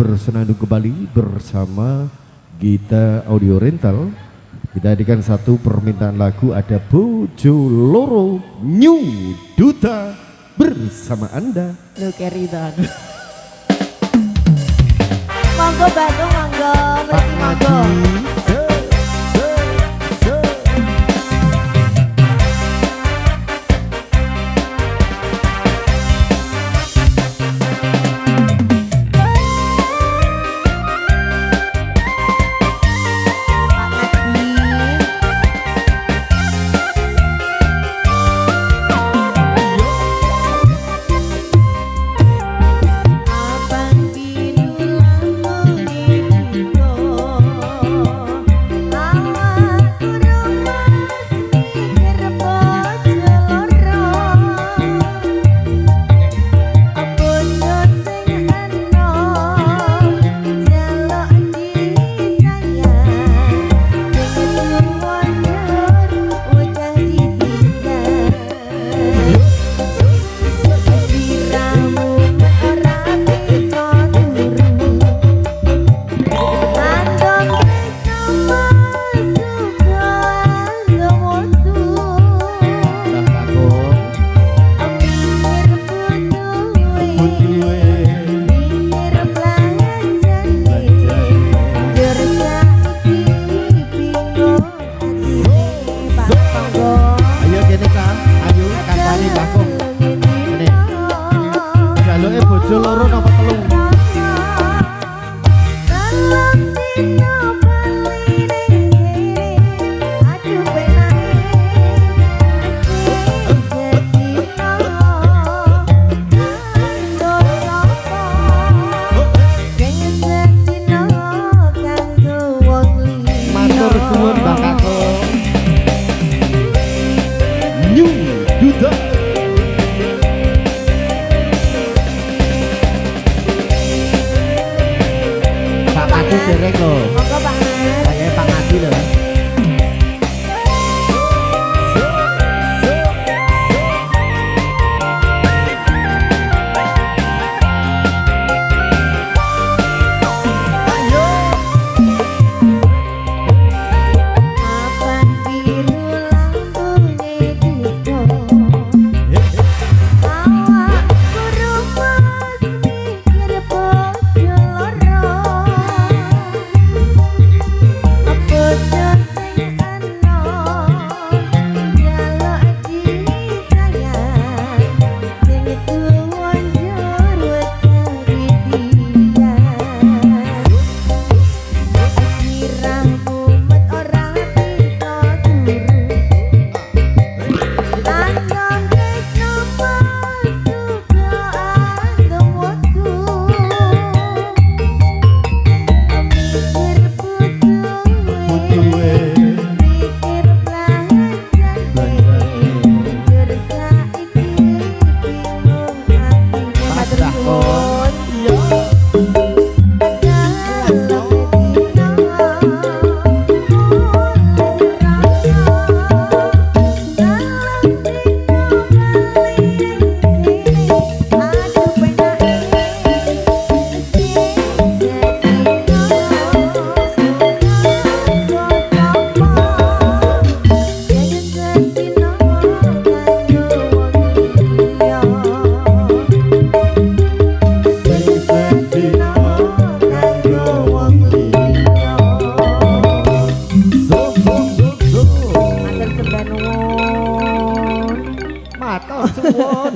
bersenandung kembali bersama Gita Audio Rental. Kita hadirkan satu permintaan lagu, ada Bojo Loro New Duta bersama Anda. Lu keridan. Monggo Bandung, monggo. Pak Ngadi. Bojo loro napa telung? Matur suwun Mbak Kakung. New Duta. Aku derek loh. Monggo Pak Mas. Pakai Pak Ngadi loh. Matur suwun.